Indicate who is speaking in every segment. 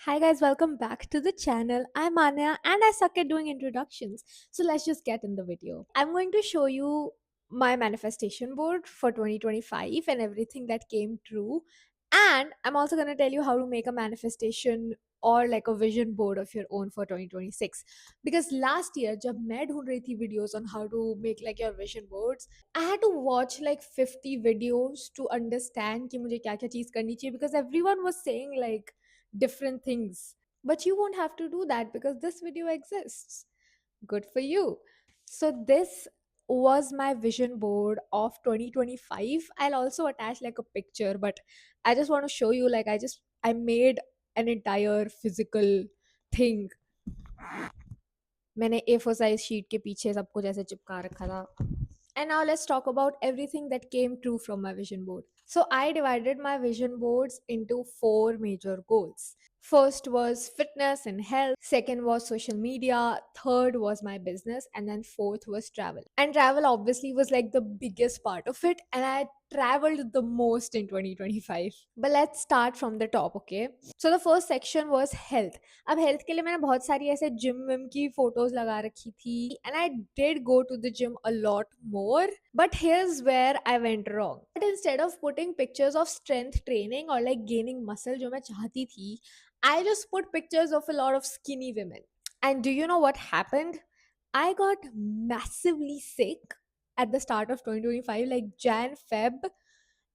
Speaker 1: Hi guys, welcome back to the channel. I'm Anya and I suck at doing introductions. So let's just get in the video. I'm going to show you my manifestation board for 2025 and everything that came true. And I'm also going to tell you how to make a manifestation or like a vision board of your own for 2026. Because last year, जब मैं ढूंढ रही थी videos on how to make like your vision boards, I had to watch like 50 videos to understand कि मुझे क्या क्या चीज़ करनी चाहिए because everyone was saying like different things. But you won't have to do that because this video exists. Good for you. So, this was my vision board of 2025. I'll also attach like a picture, but I just want to show you like I made an entire physical thing. मैंने A4 size sheet के पीछे सब कुछ ऐसे चिपका रखा था. And now let's talk about everything that came true from my vision board. So I divided my vision boards into four major goals. First was fitness and health, second was social media, third was my business, and then fourth was travel. And travel obviously was like the biggest part of it, and I traveled the most in 2025. But let's start from the top, okay? So the first section was health. अब health के लिए मैंने बहुत सारी ऐसे gym Vim की photos लगा रखी थी and I did go to the gym a lot more but here's where I went wrong but instead of putting pictures of strength training और लाइक गेनिंग मसल जो मैं चाहती थी I just put pictures of a lot of skinny women. And do you know what happened? I got massively sick at the start of 2025, like Jan, Feb,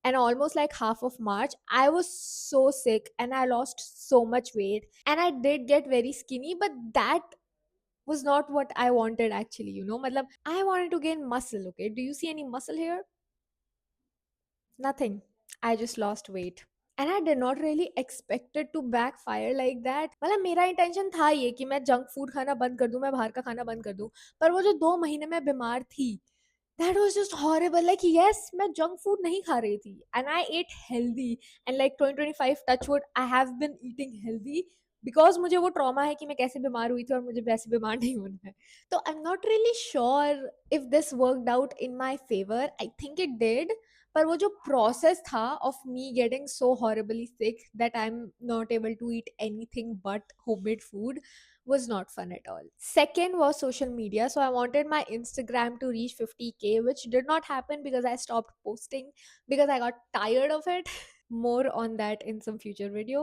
Speaker 1: and almost like half of March. I was so sick and I lost so much weight. And I did get very skinny, but that was not what I wanted actually, you know. Matlab, I wanted to gain muscle, okay? Do you see any muscle here? Nothing. I just lost weight. And I did not really expect it to backfire like that. मतलब मेरा intention था ये कि मैं junk food खाना बंद कर दूं, मैं बाहर का खाना बंद कर दूं. पर वो जो 2 महीने में बीमार थी, that was just horrible. Like, yes, मैं जंक फूड नहीं खा रही थी. And I ate healthy. And like 2025, touch wood, I have been eating healthy. Because मुझे वो ट्रॉमा है कि मैं कैसे बीमार हुई थी और मुझे वैसे बीमार नहीं होना है तो I am not really sure if this worked out in my favour I think it did पर वो जो प्रोसेस था of me getting so horribly sick that I am not able to eat anything but homemade food was not fun at all. Second was social media. So I wanted my Instagram to reach 50K, which did not happen because I stopped posting because I got tired of it. More on that in some future video.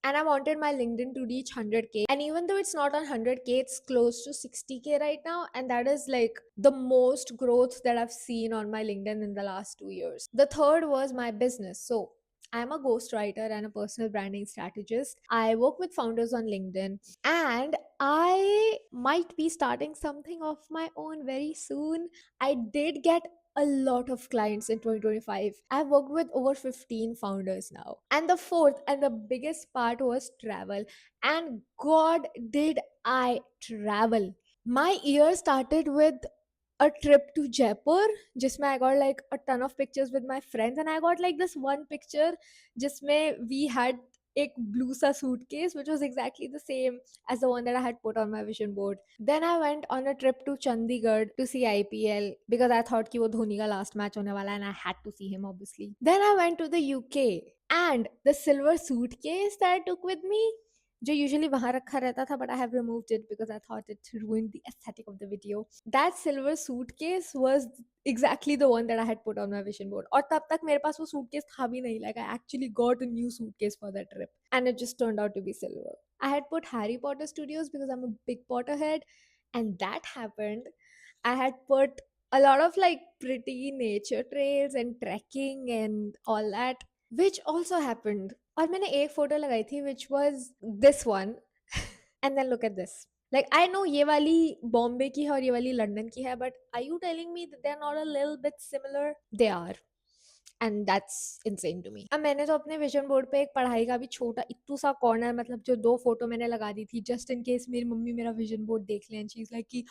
Speaker 1: And I wanted my LinkedIn to reach 100K. And even though it's not on 100K, it's close to 60K right now. And that is like the most growth that I've seen on my LinkedIn in the last 2 years. The third was my business. So I'm a ghostwriter and a personal branding strategist. I work with founders on LinkedIn and I might be starting something of my own very soon. I did get a lot of clients in 2025. I've worked with over 15 founders now. And the fourth and the biggest part was travel. And God, did I travel! My year started with a trip to Jaipur, जिसमें I got like a ton of pictures with my friends, and I got like this one picture जिसमें we had a blue sa suitcase which was exactly the same as the one that I had put on my vision board. Then I went on a trip to Chandigarh to see IPL because I thought कि वो धोनी का last match होने वाला है and I had to see him obviously. Then I went to the UK and the silver suitcase that I took with me जो usually वहां रखा रहता था but I have removed it because I thought it ruined the aesthetic of the video. That silver suitcase was exactly the one that I had put on my vision board. और तब तक मेरे पास वो suitcase था भी नहीं. Like I actually got a new suitcase for that trip and it just turned out to be silver. I had put Harry Potter Studios because I'm a big Potterhead and that happened. I had put a lot of like pretty nature trails and trekking and all that which also happened. और मैंने एक photo लगाई थी which was this one and then look at this. Like I know ये वाली बॉम्बे की है और ये वाली लंदन की है but are you telling me that they're not a little bit similar? They are. And that's insane to me. अब मैंने तो अपने विजन बोर्ड पे एक पढ़ाई का भी छोटा इतू सा कॉर्नर मतलब जो 2 फोटो मैंने लगा दी थी जस्ट इन केस मेरी मम्मी मेरा विजन बोर्ड देख लें चीज लाइक कि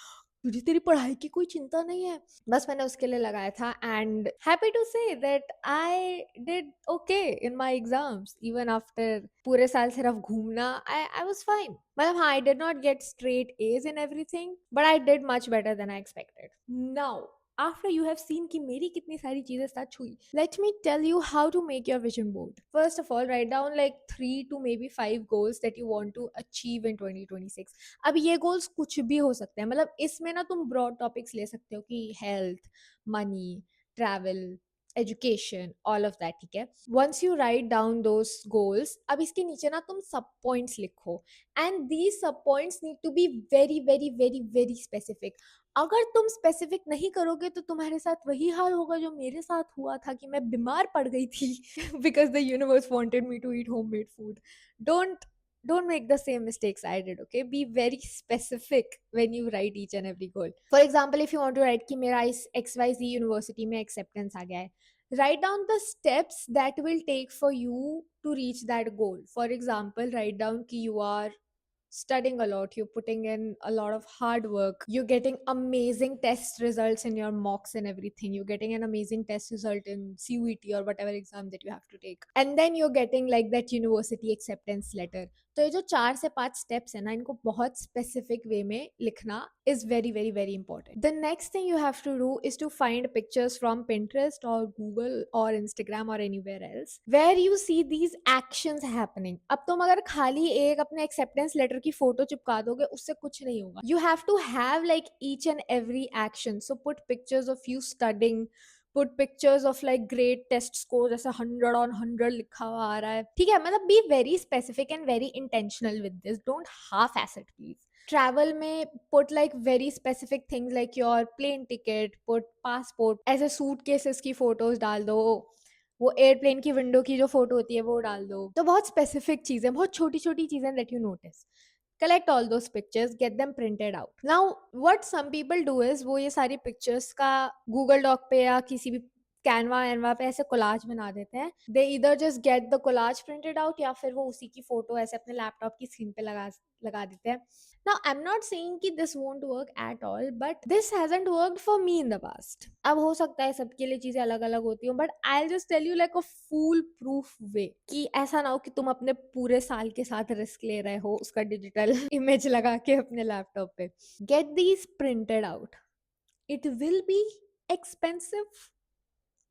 Speaker 1: तुझे तेरी पढ़ाई की कोई चिंता नहीं है बस मैंने उसके लिए लगाया था and happy to say that I did okay in my exams even after पूरे साल सिर्फ घूमना आई वाज फाइन मतलब हाँ I did not get straight A's in everything but I did much better than I expected. Now after you have seen कि मेरी कितनी सारी चीजें सच हुई, let me tell you how to make your vision board. First of all, write down like 3 to maybe 5 goals that you want to achieve in 2026. अब ये goals कुछ भी हो सकते हैं, मतलब इसमें ना तुम broad topics ले सकते हो कि health, money, travel, education, all of that, ठीक है? Once you write down those goals, अब इसके नीचे ना तुम सब पॉइंट्स लिखो, एंड दीज सब points need to be very very very very specific. अगर तुम स्पेसिफिक नहीं करोगे तो तुम्हारे साथ वही हाल होगा जो मेरे साथ हुआ था कि मैं बीमार पड़ गई थी because the universe wanted me to eat homemade food. Don't don't make the same mistakes I did. Okay, be very specific when you write each and every goal. For example, if you want to write कि मेरा इस XYZ university में acceptance आ गया है, write down the steps that will take for you to reach that goal. For example, write down कि you are studying a lot, you're putting in a lot of hard work, you're getting amazing test results in your mocks and everything, you're getting an amazing test result in CUET or whatever exam that you have to take, and then you're getting like that university acceptance letter. तो ये जो 4 से 5 steps है ना, इनको बहुत specific way में लिखना is very very very important. The next thing you have to do is to find pictures from Pinterest और Google और Instagram और anywhere else where you see these actions happening. अब तुम अगर खाली एक अपने एक्सेप्टेंस लेटर की फोटो चिपका दोगे उससे कुछ नहीं होगा. You have to have like each and every action. So put pictures of you studying, put pictures of like great test score, जैसे 100 on 100 लिखा हुआ आ रहा है, ठीक है? मतलब be very specific and very intentional with this. Don't half ass it, please. Travel में put like very specific things like your plane ticket, put passport, ऐसे suitcases की photos डाल दो, वो एयरप्लेन की विंडो की जो फोटो होती है वो डाल दो. तो बहुत स्पेसिफिक चीजें, बहुत छोटी छोटी चीजें that you notice. Collect all those pictures, get them printed out. Now what some people do is वो ये सारी pictures का Google Doc पे या किसी भी कैनवा एनवा पे ऐसे कोलाज बना देते हैं. दे इधर just get the collage printed out या फिर वो उसी की फोटो ऐसे अपने लैपटॉप की स्क्रीन पे लगा देते हैं. Now I'm not saying कि this won't work at all, but this hasn't worked for me in the past. अब हो सकता है सबके लिए चीजें अलग अलग होती हूँ, but I'll just tell you like a fool proof way कि ऐसा ना हो कि तुम अपने पूरे साल के साथ रिस्क ले रहे हो उसका डिजिटल इमेज लगा के अपने लैपटॉप पे. Get these printed out. It will be expensive,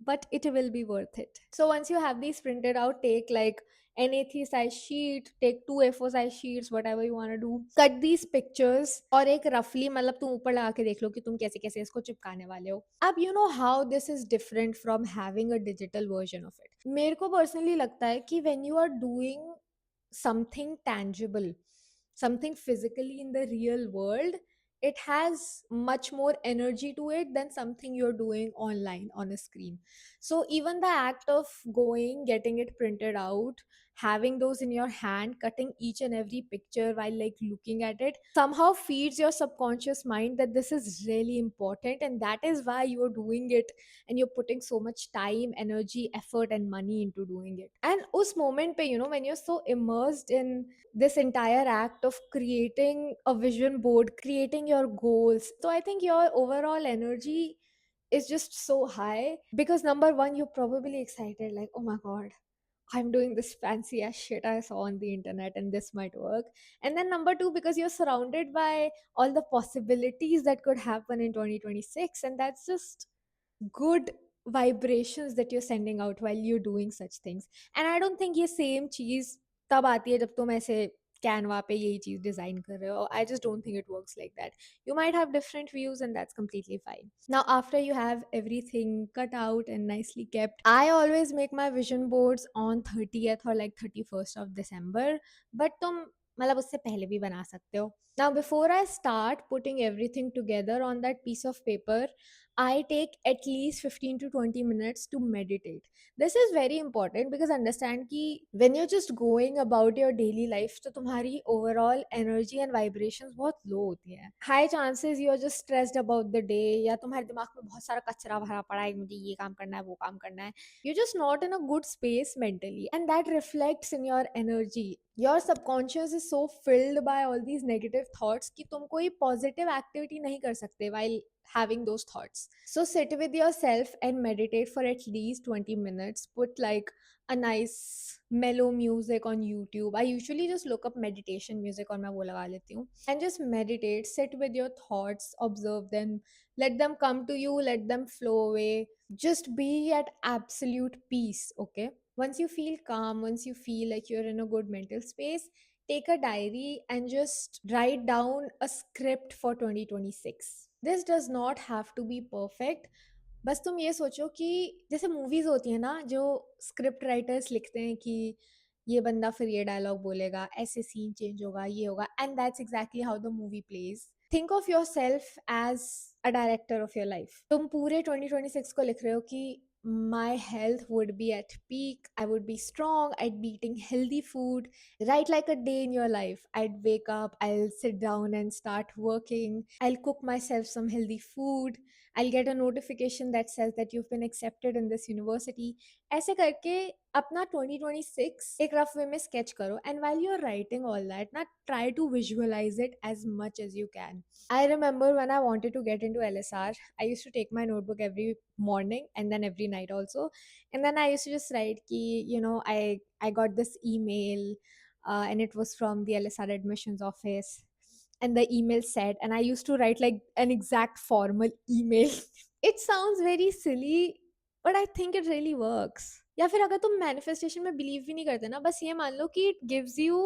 Speaker 1: but it will be worth it. So once you have these printed out, take like an A3 size sheet, take 2 A4 size sheets, whatever you want to do, cut these pictures और एक roughly मतलब तुम ऊपर लगा के देख लो कि तुम कैसे कैसे इसको चिपकाने वाले हो. अब you know how this is different from having a digital version of it. मेरे को personally लगता है कि when you are doing something tangible, something physically in the real world, it has much more energy to it than something you're doing online on a screen. So even the act of going, getting it printed out, having those in your hand, cutting each and every picture while like looking at it, somehow feeds your subconscious mind that this is really important, and that is why you're doing it, and you're putting so much time, energy, effort and money into doing it. And us moment pe, you know, when you're so immersed in this entire act of creating a vision board, creating your goals, so I think your overall energy is just so high because number one, you're probably excited like, oh my god, I'm doing this fancy ass shit I saw on the internet and this might work. And then number two, because you're surrounded by all the possibilities that could happen in 2026, and that's just good vibrations that you're sending out while you're doing such things. And I don't think ये same चीज तब आती है जब तुम ऐसे Canva पे यही चीज डिजाइन कर रहे हो. I just don't think it works like that. You might have different views and that's completely fine. Now after you have everything cut out and nicely kept, I always make my vision boards on 30th or like 31st of December, but तुम मतलब उससे पहले भी बना सकते हो. Now before I start putting everything together on that piece of paper, I take at least 15 to 20 minutes to meditate. This is very important because understand कि when you're just going about your daily life तो तुम्हारी overall energy and vibrations बहुत low होती है. High chances you're just stressed about the day या तुम्हारे दिमाग में बहुत सारा कचरा भरा पड़ा है, मुझे ये काम करना है वो काम करना है. You're just not in a good space mentally, and that reflects in your energy. Your subconscious is so filled by all these negative thoughts कि तुम कोई positive activity नहीं कर सकते while having those thoughts. So sit with yourself and meditate for at least 20 minutes. Put like a nice mellow music on YouTube. I usually just look up meditation music और मैं वो लगा लेती हूँ and just meditate, sit with your thoughts, observe them, let them come to you, let them flow away. Just be at absolute peace, okay? Once you feel calm, once you feel like you're in a good mental space, take a diary and just write down a script for 2026. This does not have to be perfect. बस तुम ये सोचो कि जैसे movies होती है ना, जो स्क्रिप्ट राइटर्स लिखते हैं कि ये बंदा फिर ये डायलॉग बोलेगा, ऐसे सीन चेंज होगा, ये होगा, and that's exactly how the movie plays. Think of yourself as a director of your life. तुम पूरे 2026 को लिख रहे हो कि my health would be at peak, I would be strong, I'd be eating healthy food. Write like a day in your life. I'd wake up, I'll sit down and start working, I'll cook myself some healthy food, I'll get a notification that says that you've been accepted in this university. ऐसे करके अपना 2026 एक rough वे में sketch करो, and while you're writing all that ना, try to visualize it as much as you can. I remember when I wanted to get into LSR, I used to take my notebook every morning and then every night also, and then I used to just write ki, I got this email, and it was from the LSR admissions office, and the email said, and I used to write like an exact formal email. It sounds very silly, but I think it really works. या फिर अगर तुम manifestation में believe भी नहीं करते ना, बस ये मान लो कि it gives you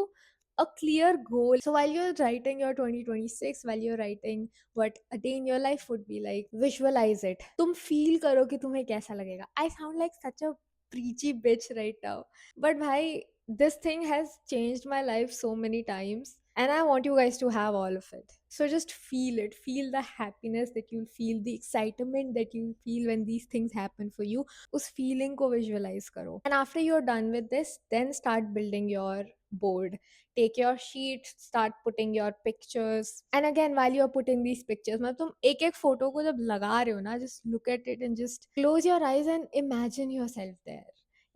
Speaker 1: a clear goal. So while you're writing your 2026, while you're writing what a day in your life would be like, visualize it. तुम feel करो कि तुम्हें कैसा लगेगा. I sound like such a preachy bitch right now, but bhai, this thing has changed my life so many times, and I want you guys to have all of it. So just feel it, feel the happiness that you'll feel, the excitement that you'll feel when these things happen for you. उस feeling को visualize करो. And after you're done with this, then start building your board. Take your sheet, start putting your pictures, and again, while you're putting these pictures, मतलब तुम एक एक photo को जब लगा रहे हो ना, just look at it and just close your eyes and imagine yourself there.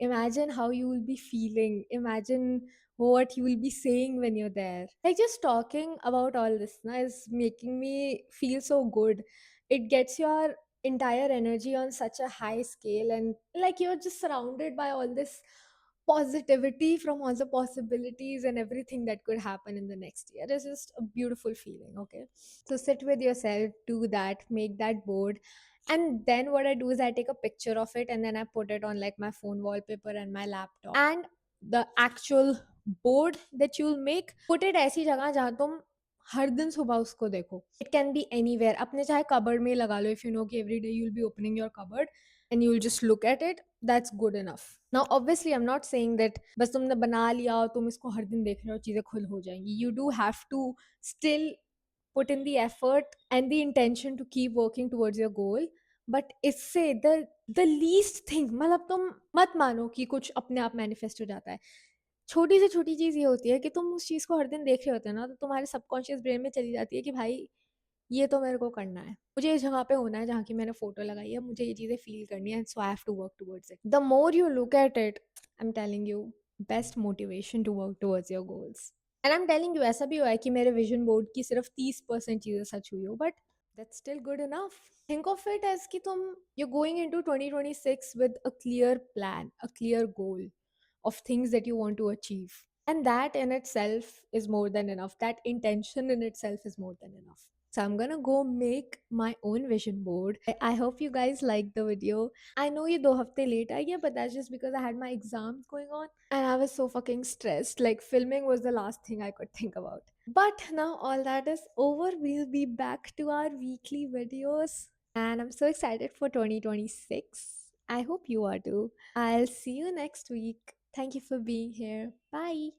Speaker 1: Imagine how you will be feeling, imagine what you will be saying when you're there. Like, just talking about all this na, is making me feel so good. It gets your entire energy on such a high scale, and like you're just surrounded by all this positivity from all the possibilities and everything that could happen in the next year. It's just a beautiful feeling. Okay, so sit with yourself, do that, make that board, and then what I do is I take a picture of it and then I put it on like my phone wallpaper and my laptop. And the actual board that you'll make, put it ऐसी जगह जहाँ तुम हर दिन सुबह उसको देखो. It can be anywhere. अपने चाहे cupboard में लगा लो, if you know कि every day you'll be opening your cupboard and you'll just look at it, that's good enough. Now obviously I'm not saying that बस तुमने बना लिया और तुम इसको हर दिन देख रहे हो चीजें खुद हो जाएंगी. You do have to still put in the effort and the intention to keep working towards your goal. But इससे द लीस्ट थिंग, मतलब तुम मत मानो कि कुछ अपने आप मैनिफेस्ट हो जाता है. छोटी से छोटी चीज ये होती है कि तुम उस चीज को हर दिन देख रहे होते हो ना, तो तुम्हारे सबकॉन्शियस ब्रेन में चली जाती है कि भाई ये तो मेरे को करना है, मुझे इस जगह पे होना है जहाँ की मैंने फोटो लगाई है, मुझे ये चीजें फील करनी है, so I have to work towards it. The more you look at it, I am telling you, best motivation to work towards your goals. And I am telling you, ऐसा भी हुआ है कि मेरे विजन बोर्ड की सिर्फ 30% चीजें सच हुई हो, but that's still good enough. Think of it as कि तुम, you're going into 2026 with a clear plan, a clear goal of things that you want to achieve. And that in itself is more than enough. That intention in itself is more than enough. So I'm gonna go make my own vision board. I hope you guys liked the video. I know ये 2 हफ्ते late आई है, but that's just because I had my exams going on and I was so fucking stressed. Like, filming was the last thing I could think about. But now all that is over. We'll be back to our weekly videos. And I'm so excited for 2026. I hope you are too. I'll see you next week. Thank you for being here. Bye.